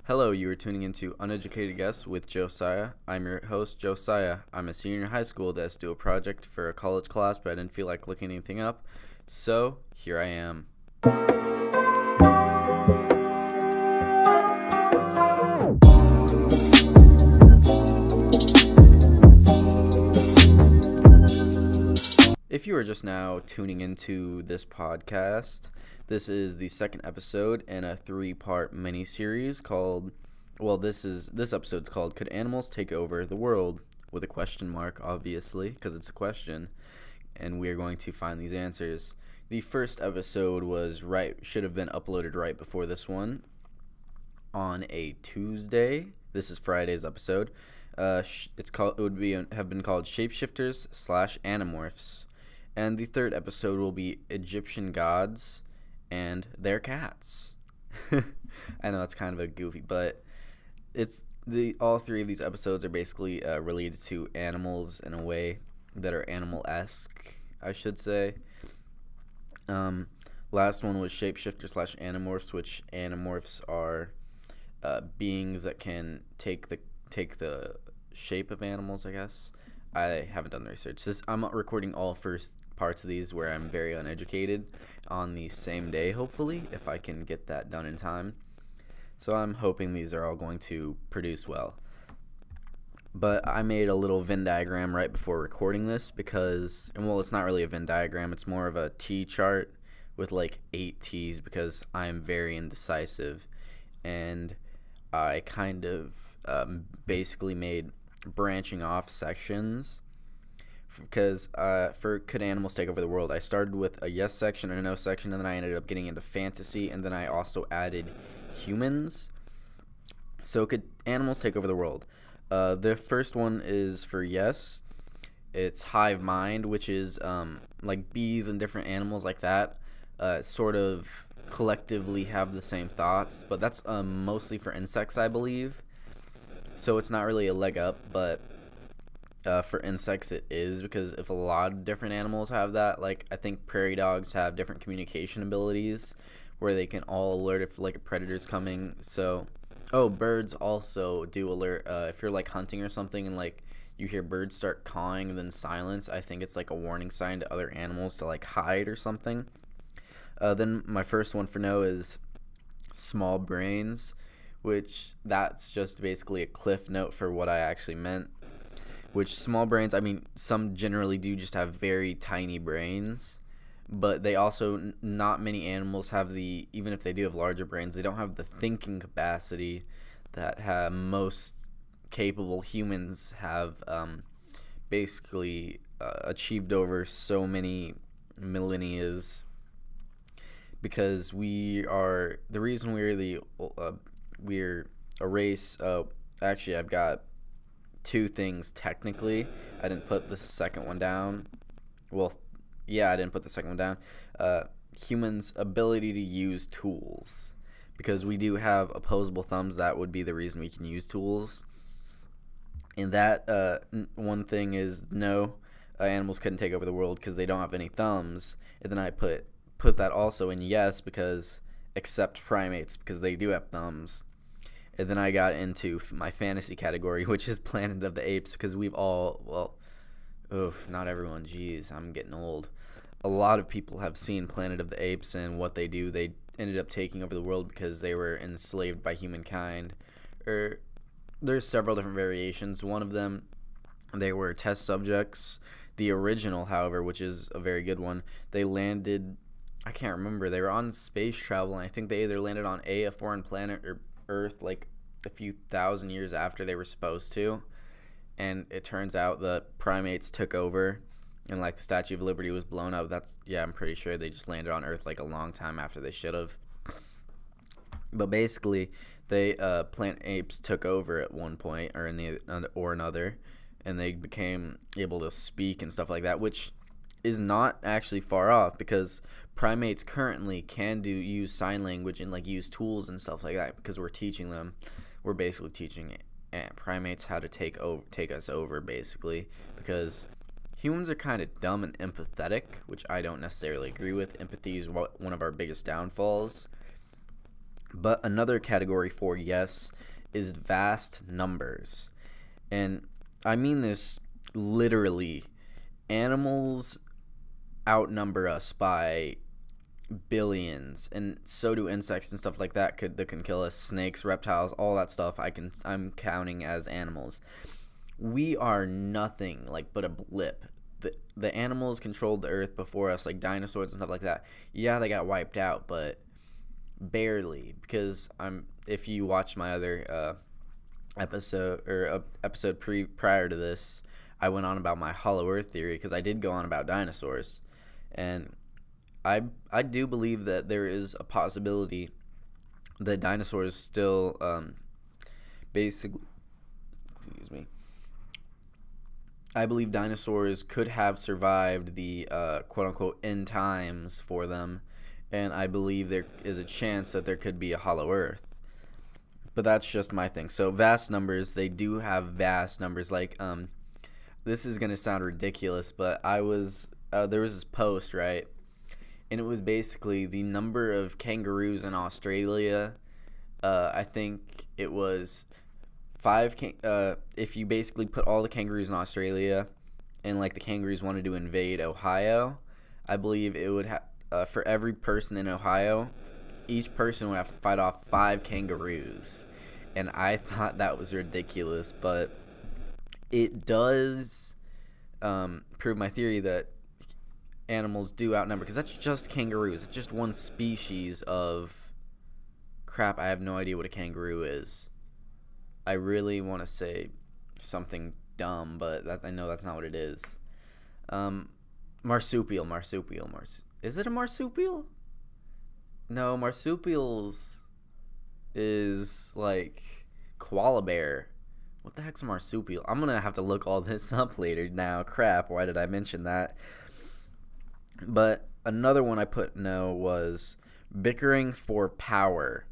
Hello, you are tuning into Uneducated Guests with Josiah. I'm your host, Josiah. I'm a senior in high school that's due a project for a college class, but I didn't feel like looking anything up. So, here I am. If you are just now tuning into this podcast, this is the second episode in a three-part mini-series called, this episode's called "Could Animals Take Over the World?" with a question mark, obviously, because it's a question, and we are going to find these answers. The first episode should have been uploaded right before this one on a Tuesday. This is Friday's episode. Have been called Shapeshifters/Animorphs. And the third episode will be Egyptian gods and their cats. I know it's kind of a goofy, but all three of these episodes are basically related to animals in a way that are animal-esque, I should say. Last one was Shapeshifters/Animorphs, which Animorphs are beings that can take the shape of animals, I guess. I haven't done the research. I'm recording all first parts of these where I'm very uneducated on the same day, hopefully, if I can get that done in time. So I'm hoping these are all going to produce well. But I made a little Venn diagram right before recording this because, it's not really a Venn diagram. It's more of a T chart with like 8 T's because I'm very indecisive. And I kind of basically made branching off sections because for Could Animals Take Over the World, I started with a yes section and a no section, and then I ended up getting into fantasy, and then I also added humans. So could animals take over the world? The first one is for yes. It's hive mind, which is like bees and different animals like that sort of collectively have the same thoughts, but that's mostly for insects, I believe. So it's not really a leg up, but for insects it is, because if a lot of different animals have that, like I think prairie dogs have different communication abilities where they can all alert if like a predator's coming. So, birds also do alert if you're like hunting or something and like you hear birds start cawing and then silence. I think it's like a warning sign to other animals to like hide or something. Then my first one for no is small brains, which that's just basically a cliff note for what I actually meant. Which small brains, I mean, some generally do just have very tiny brains, but they also, not many animals have even if they do have larger brains, they don't have the thinking capacity that most capable humans have basically achieved over so many millennia. Because we're a race. Actually, I've got two things technically. I didn't put the second one down. I didn't put the second one down. Humans' ability to use tools, because we do have opposable thumbs. That would be the reason we can use tools. And that one thing is no, animals couldn't take over the world because they don't have any thumbs. And then I put that also in yes, because except primates, because they do have thumbs. And then I got into my fantasy category, which is Planet of the Apes, because we've all, not everyone, geez, I'm getting old. A lot of people have seen Planet of the Apes and what they do. They ended up taking over the world because they were enslaved by humankind. There's several different variations. One of them, they were test subjects. The original, however, which is a very good one, they landed, I can't remember, they were on space travel, and I think they either landed on a foreign planet or Earth like a few thousand years after they were supposed to, and it turns out the primates took over, and like the Statue of Liberty was blown up. I'm pretty sure they just landed on Earth like a long time after they should have. But basically, plant apes took over at one point or another, and they became able to speak and stuff like that, which is not actually far off, because primates currently can use sign language and like use tools and stuff like that, because we're basically teaching primates how to take us over, basically, because humans are kind of dumb and empathetic, which I don't necessarily agree with. Empathy is one of our biggest downfalls. But another category for yes is vast numbers. And I mean this literally. Animals outnumber us by billions, and so do insects and stuff like that that can kill us. Snakes, reptiles, all that stuff I'm counting as animals. We are nothing like but a blip. The animals controlled the earth before us, like dinosaurs and stuff like that. Yeah, they got wiped out, but barely, because if you watch my other episode prior to this, I went on about my hollow earth theory, because I did go on about dinosaurs, and I do believe that there is a possibility that dinosaurs still basically, excuse me, I believe dinosaurs could have survived the quote-unquote end times for them, and I believe there is a chance that there could be a hollow earth. But that's just my thing. So vast numbers, they do have vast numbers. Like, this is going to sound ridiculous, but there was this post, right? And it was basically the number of kangaroos in Australia. I think it was if you basically put all the kangaroos in Australia and like the kangaroos wanted to invade Ohio, I believe it would have for every person in Ohio, each person would have to fight off 5 kangaroos. And I thought that was ridiculous, but it does prove my theory that animals do outnumber, because that's just kangaroos. It's just one species of crap. I have no idea what a kangaroo is. I really want to say something dumb, but I know that's not what it is. Marsupial. Is it a marsupial? No, marsupials is like koala bear. What the heck's a marsupial? I'm gonna have to look all this up later now. Crap, why did I mention that? But another one I put no was bickering for power.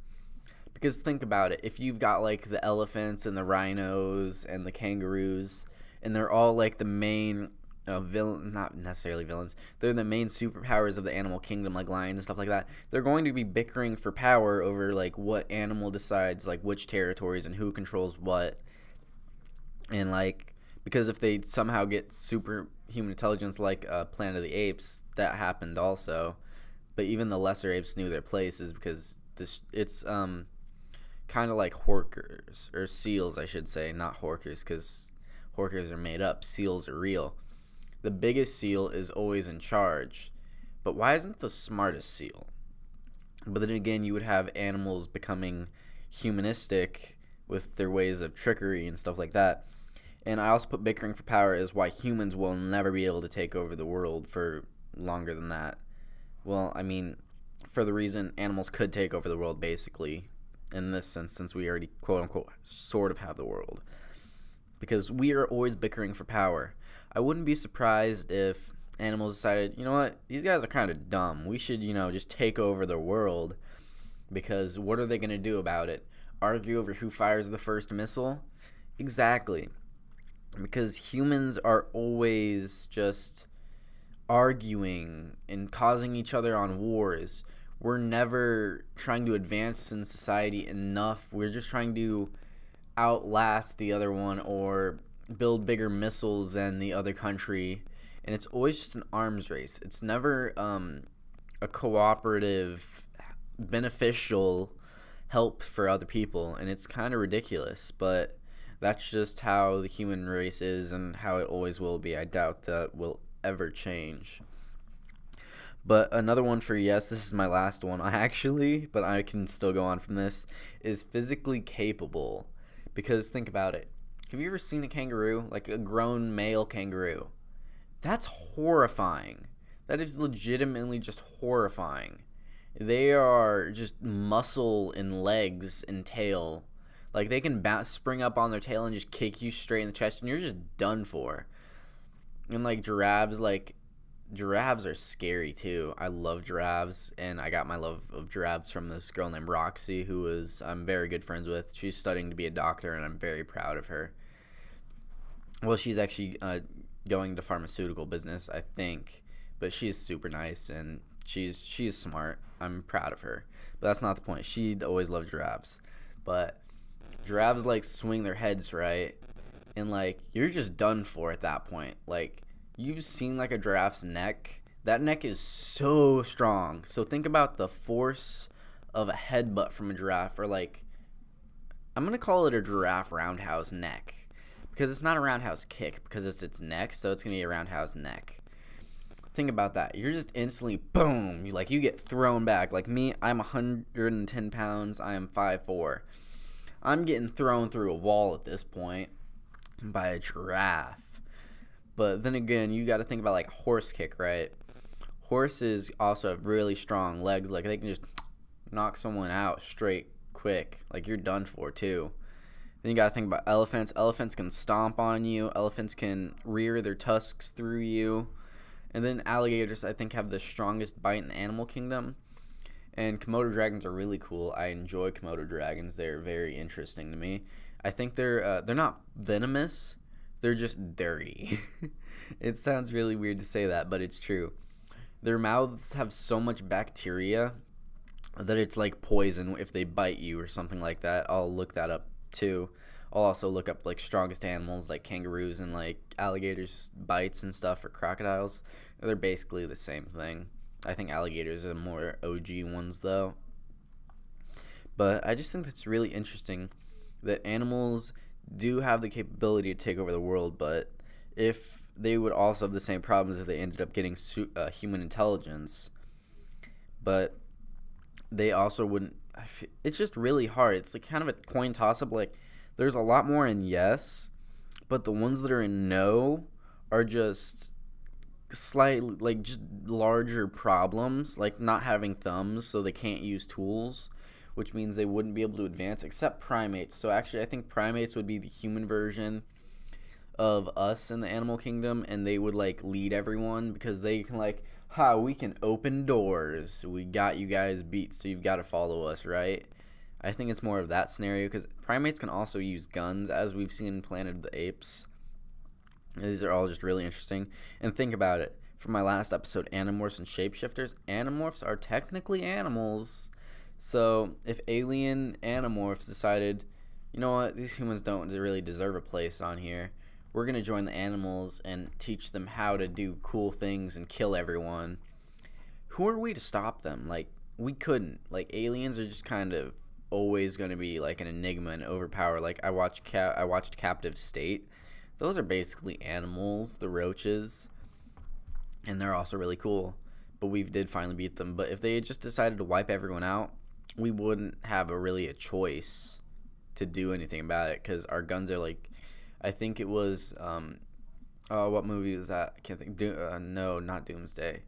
Because think about it, if you've got like the elephants and the rhinos and the kangaroos, and they're all like the main villain, not necessarily villains, they're the main superpowers of the animal kingdom, like lions and stuff like that, they're going to be bickering for power over like what animal decides like which territories and who controls what. And like, because if they somehow get superhuman intelligence like Planet of the Apes, that happened also. But even the lesser apes knew their places, because it's kind of like horkers, or seals I should say, not horkers, because horkers are made up, seals are real. The biggest seal is always in charge, but why isn't the smartest seal? But then again, you would have animals becoming humanistic with their ways of trickery and stuff like that. And I also put bickering for power is why humans will never be able to take over the world for longer than that. Well, I mean, for the reason animals could take over the world, basically, in this sense, since we already, quote-unquote, sort of have the world. Because we are always bickering for power. I wouldn't be surprised if animals decided, you know what, these guys are kind of dumb. We should, just take over the world. Because what are they going to do about it? Argue over who fires the first missile? Exactly. Because humans are always just arguing and causing each other on wars. We're never trying to advance in society enough. We're just trying to outlast the other one or build bigger missiles than the other country. And it's always just an arms race. It's never a cooperative, beneficial help for other people. And it's kind of ridiculous, but that's just how the human race is and how it always will be. I doubt that will ever change. But another one for yes, this is my last one actually, but I can still go on from this, is physically capable. Because think about it. Have you ever seen a kangaroo, like a grown male kangaroo? That's horrifying. That is legitimately just horrifying. They are just muscle and legs and tail. Like, they can spring up on their tail and just kick you straight in the chest, and you're just done for. And, like, giraffes are scary, too. I love giraffes, and I got my love of giraffes from this girl named Roxy, who I'm very good friends with. She's studying to be a doctor, and I'm very proud of her. Well, she's actually going to pharmaceutical business, I think. But she's super nice, and she's smart. I'm proud of her. but that's not the point. She'd always loved giraffes. But giraffes, like, swing their heads, right? And, like, you're just done for at that point. Like, you've seen, like, a giraffe's neck. That neck is so strong. So think about the force of a headbutt from a giraffe, or, like, I'm going to call it a giraffe roundhouse neck. Because it's not a roundhouse kick, because it's its neck, so it's going to be a roundhouse neck. Think about that. You're just instantly, boom, you get thrown back. Like me, I'm 110 pounds. I am 5'4". I'm getting thrown through a wall at this point by a giraffe. But then again, you got to think about, like, horse kick, right? Horses also have really strong legs. Like, they can just knock someone out straight, quick. Like, you're done for, too. Then you got to think about elephants. Elephants can stomp on you. Elephants can rear their tusks through you. And then alligators, I think, have the strongest bite in the animal kingdom. And Komodo dragons are really cool. I enjoy Komodo dragons. They're very interesting to me. I think they're not venomous. They're just dirty. It sounds really weird to say that, but it's true. Their mouths have so much bacteria that it's like poison if they bite you or something like that. I'll look that up too. I'll also look up, like, strongest animals like kangaroos and, like, alligators bites and stuff, or crocodiles. They're basically the same thing. I think alligators are the more OG ones though. But I just think that's really interesting that animals do have the capability to take over the world, but if they would also have the same problems if they ended up getting human intelligence. But they also wouldn't. It's just really hard. It's like kind of a coin toss up. Like, there's a lot more in yes, but the ones that are in no are just slightly, like, just larger problems, like not having thumbs, so they can't use tools, which means they wouldn't be able to advance, except primates. So actually, I think primates would be the human version of us in the animal kingdom, and they would, like, lead everyone because they can, like, we can open doors. We got you guys beat, so you've got to follow us, right? I think it's more of that scenario, because primates can also use guns, as we've seen in Planet of the Apes. These are all just really interesting. And think about it. From my last episode, Animorphs and Shapeshifters, Animorphs are technically animals. So if alien Animorphs decided, you know what, these humans don't really deserve a place on here, we're going to join the animals and teach them how to do cool things and kill everyone. Who are we to stop them? Like, we couldn't. Like, aliens are just kind of always going to be, like, an enigma and overpower. Like, I watched Captive State. Those are basically animals, the roaches, and they're also really cool. But we did finally beat them. But if they had just decided to wipe everyone out, we wouldn't have a choice to do anything about it, because our guns are, like, I think it was, what movie was that? I can't think. No, not Doomsday.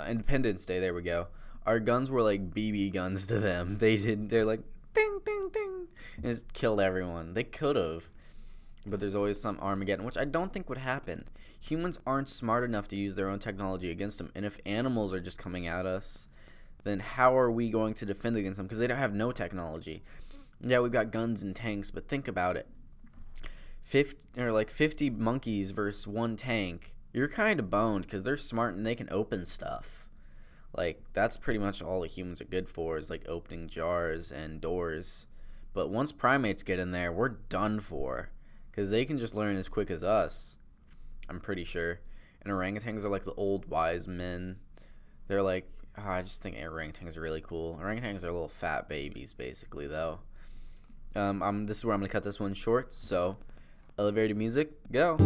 Independence Day, there we go. Our guns were like BB guns to them. They're like, ding, ding, ding, and just killed everyone. They could have, but there's always some Armageddon, which I don't think would happen. Humans aren't smart enough to use their own technology against them, and if animals are just coming at us, then how are we going to defend against them? Because they don't have no technology. Yeah, we've got guns and tanks, but think about it. 50 monkeys versus one tank. You're kind of boned, because they're smart and they can open stuff. Like, that's pretty much all the humans are good for, is, like, opening jars and doors. But once primates get in there, we're done for, because they can just learn as quick as us, I'm pretty sure. And orangutans are like the old wise men. They're like, I just think orangutans are really cool. Orangutans are little fat babies, basically, though. This is where I'm going to cut this one short, so elevator music, go.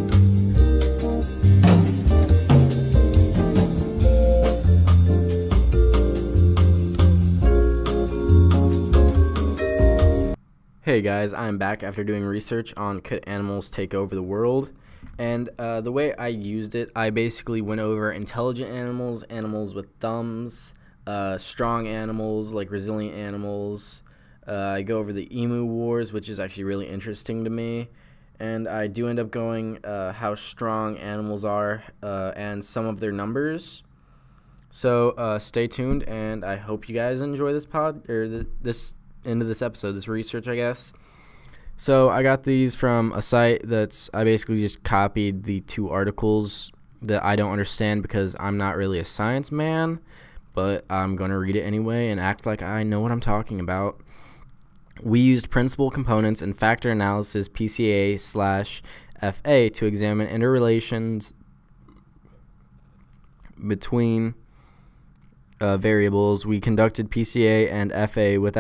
Hey guys, I'm back after doing research on could animals take over the world, and the way I used it, I basically went over intelligent animals, animals with thumbs, strong animals, like resilient animals. I go over the emu wars, which is actually really interesting to me, and I do end up going how strong animals are and some of their numbers. So stay tuned, and I hope you guys enjoy this this episode, this research, I guess. So I got these from a site I basically just copied the two articles that I don't understand because I'm not really a science man, but I'm going to read it anyway and act like I know what I'm talking about. We used principal components and factor analysis PCA/FA to examine interrelations between variables. We conducted PCA and FA with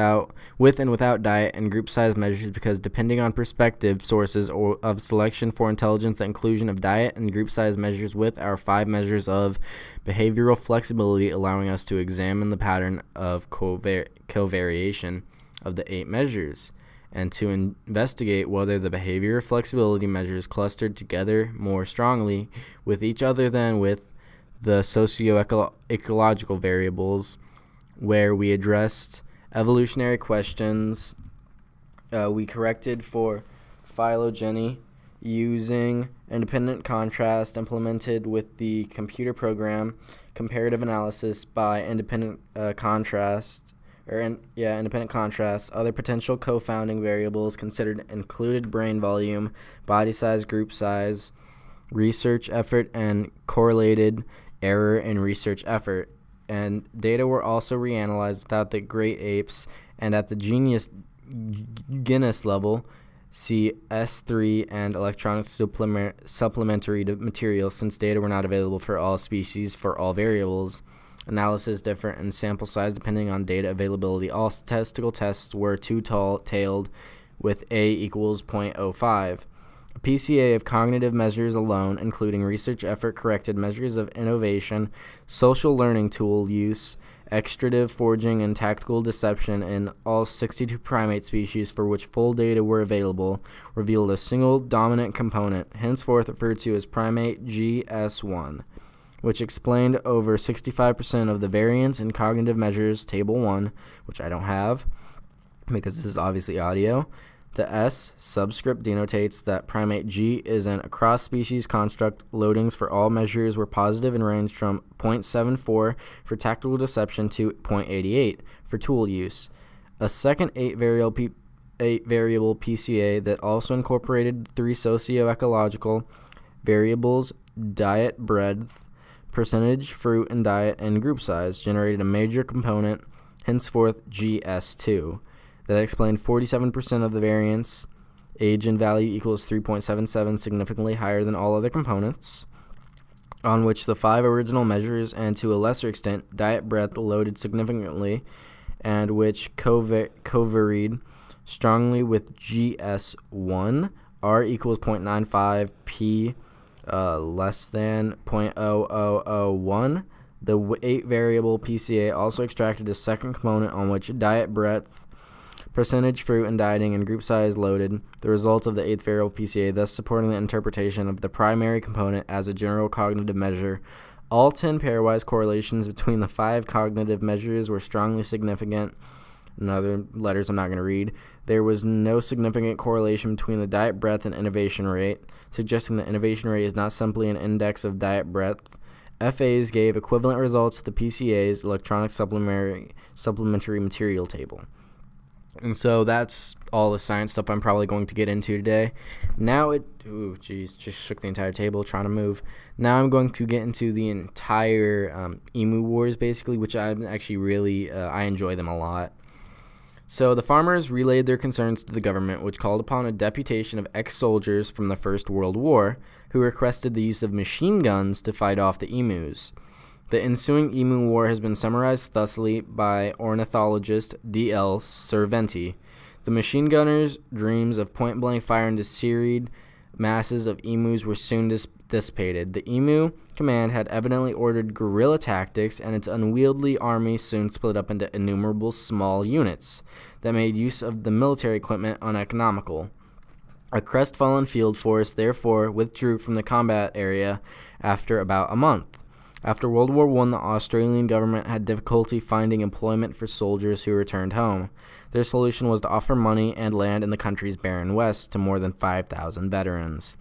and without diet and group size measures because, depending on perspective sources of selection for intelligence, the inclusion of diet and group size measures with our 5 measures of behavioral flexibility, allowing us to examine the pattern of covariation of the 8 measures and to investigate whether the behavior flexibility measures clustered together more strongly with each other than with the socio-ecological variables, where we addressed evolutionary questions. We corrected for phylogeny using independent contrast implemented with the computer program comparative analysis by independent contrast. Other potential co-founding variables considered included brain volume, body size, group size, research effort, and correlated error in research effort. And data were also reanalyzed without the great apes and at the Guinness level, see S3 and electronic supplementary material, since data were not available for all species for all variables. Analysis different in sample size depending on data availability. All statistical tests were two-tailed with A equals 0.05. A PCA of cognitive measures alone, including research effort, corrected measures of innovation, social learning tool use, extractive foraging, and tactical deception in all 62 primate species for which full data were available, revealed a single dominant component, henceforth referred to as primate GS1, which explained over 65% of the variance in cognitive measures, Table 1, which I don't have because this is obviously audio. The S subscript denotates that primate G is an across-species construct. Loadings for all measures were positive and ranged from 0.74 for tactical deception to 0.88 for tool use. A second 8-variable PCA that also incorporated 3 socio-ecological variables, diet breadth, percentage, fruit and diet, and group size, generated a major component, henceforth GS2. That explained 47% of the variance. Age and value equals 3.77, significantly higher than all other components, on which the 5 original measures, and to a lesser extent, diet breadth, loaded significantly, and which covaried strongly with GS1. R equals 0.95, P less than 0.0001. The 8-variable PCA also extracted a second component on which diet breadth, percentage, fruit, and dieting, and group size loaded, the result of the 8th variable PCA, thus supporting the interpretation of the primary component as a general cognitive measure. All 10 pairwise correlations between the 5 cognitive measures were strongly significant. In other letters I'm not going to read. There was no significant correlation between the diet breadth and innovation rate, suggesting that innovation rate is not simply an index of diet breadth. FAs gave equivalent results to the PCA's electronic supplementary material table. And so that's all the science stuff I'm probably going to get into today. Just shook the entire table trying to move. Now I'm going to get into the entire emu wars, basically, which I'm actually really, I enjoy them a lot. So the farmers relayed their concerns to the government, which called upon a deputation of ex-soldiers from the First World War, who requested the use of machine guns to fight off the emus. The ensuing emu war has been summarized thusly by ornithologist D.L. Cerventi. The machine gunners' dreams of point-blank fire into serried masses of emus were soon dissipated. The emu command had evidently ordered guerrilla tactics, and its unwieldy army soon split up into innumerable small units that made use of the military equipment uneconomical. A crestfallen field force therefore withdrew from the combat area after about a month. After World War I, the Australian government had difficulty finding employment for soldiers who returned home. Their solution was to offer money and land in the country's barren west to more than 5,000 veterans.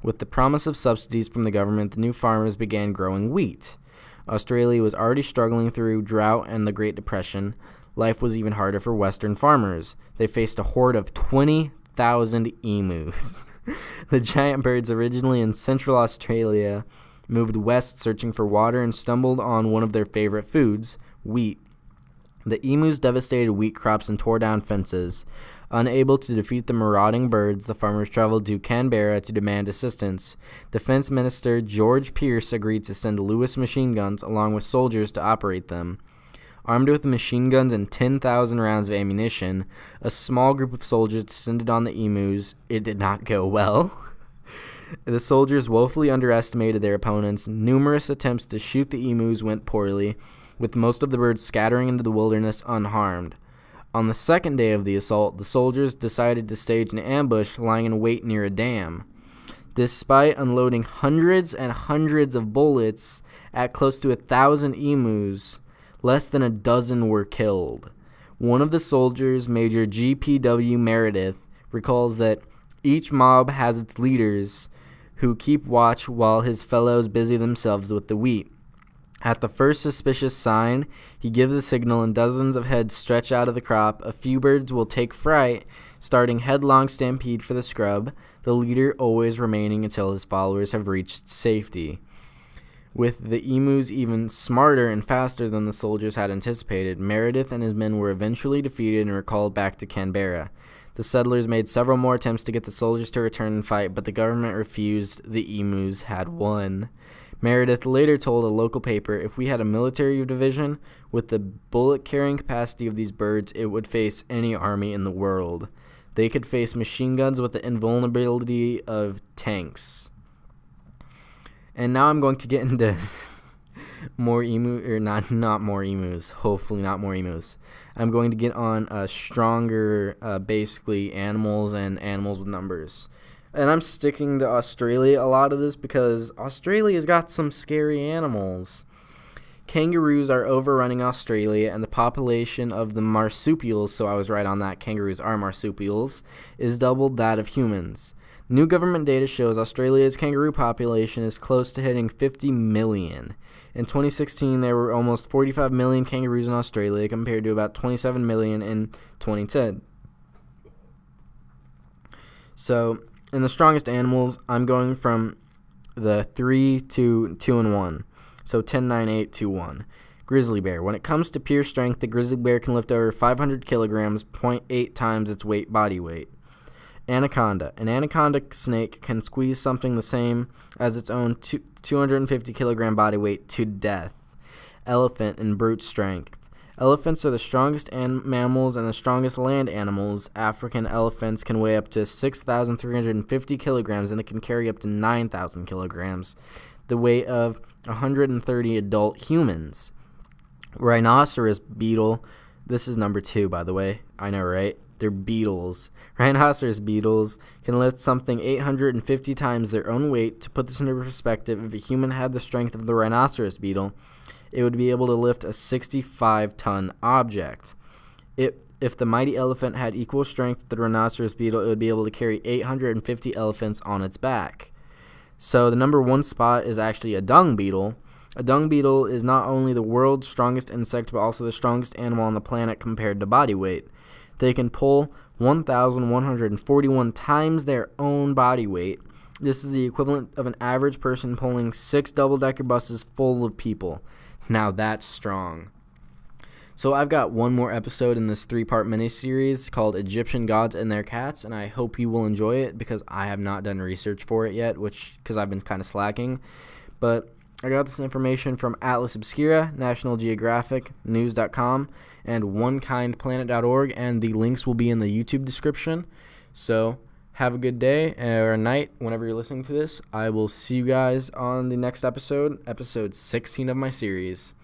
With the promise of subsidies from the government, the new farmers began growing wheat. Australia was already struggling through drought and the Great Depression. Life was even harder for Western farmers. They faced a horde of 20,000 emus. The giant birds, originally in Central Australia, moved west searching for water and stumbled on one of their favorite foods, Wheat. The emus devastated wheat crops and tore down fences. Unable to defeat the marauding birds, the farmers traveled to Canberra to demand assistance. Defense Minister George Pearce agreed to send Lewis machine guns along with soldiers to operate them. Armed with machine guns and 10,000 rounds of ammunition, a small group of soldiers descended on the emus. It did not go well. The soldiers woefully underestimated their opponents. Numerous attempts to shoot the emus went poorly, with most of the birds scattering into the wilderness unharmed. On the second day of the assault, the soldiers decided to stage an ambush lying in wait near a dam. Despite unloading hundreds and hundreds of bullets at close to 1,000 emus, less than a dozen were killed. One of the soldiers, Major G.P.W. Meredith, recalls that each mob has its leaders who keep watch while his fellows busy themselves with the wheat. At the first suspicious sign, he gives a signal and dozens of heads stretch out of the crop. A few birds will take fright, starting headlong stampede for the scrub, the leader always remaining until his followers have reached safety. With the emus even smarter and faster than the soldiers had anticipated, Meredith and his men were eventually defeated and recalled back to Canberra. The settlers made several more attempts to get the soldiers to return and fight, but the government refused. The emus had won. Meredith later told a local paper, "If we had a military division with the bullet-carrying capacity of these birds, it would face any army in the world. They could face machine guns with the invulnerability of tanks." And now I'm going to get into more not more emus. Hopefully not more emus. I'm going to get on stronger, basically animals and animals with numbers. And I'm sticking to Australia a lot of this because Australia's got some scary animals. Kangaroos are overrunning Australia, and the population of the marsupials, so I was right on that, kangaroos are marsupials, is doubled that of humans. New government data shows Australia's kangaroo population is close to hitting 50 million. In 2016, there were almost 45 million kangaroos in Australia compared to about 27 million in 2010. So, in the strongest animals, I'm going from the 3 to 2 and 1. So 10, 9, 8, 2, 1. Grizzly bear. When it comes to pure strength, the grizzly bear can lift over 500 kilograms, 0.8 times its body weight. Anaconda. An anaconda snake can squeeze something the same as its own 250 kilogram body weight to death. Elephant in brute strength. Elephants are the strongest mammals and the strongest land animals. African elephants can weigh up to 6,350 kilograms, and they can carry up to 9,000 kilograms, the weight of 130 adult humans. Rhinoceros beetle. This is number 2, by the way. I know, right? They're beetles. Rhinoceros beetles can lift something 850 times their own weight. To put this into perspective, if a human had the strength of the rhinoceros beetle, it would be able to lift a 65-ton object. If the mighty elephant had equal strength to the rhinoceros beetle, it would be able to carry 850 elephants on its back. So the number 1 spot is actually a dung beetle. A dung beetle is not only the world's strongest insect, but also the strongest animal on the planet compared to body weight. They can pull 1,141 times their own body weight. This is the equivalent of an average person pulling 6 double-decker buses full of people. Now that's strong. So I've got one more episode in this 3-part miniseries called Egyptian Gods and Their Cats, and I hope you will enjoy it because I have not done research for it yet, because I've been kind of slacking. But I got this information from Atlas Obscura, National Geographic, News.com, and OneKindPlanet.org, and the links will be in the YouTube description. So have a good day or night whenever you're listening to this. I will see you guys on the next episode 16 of my series.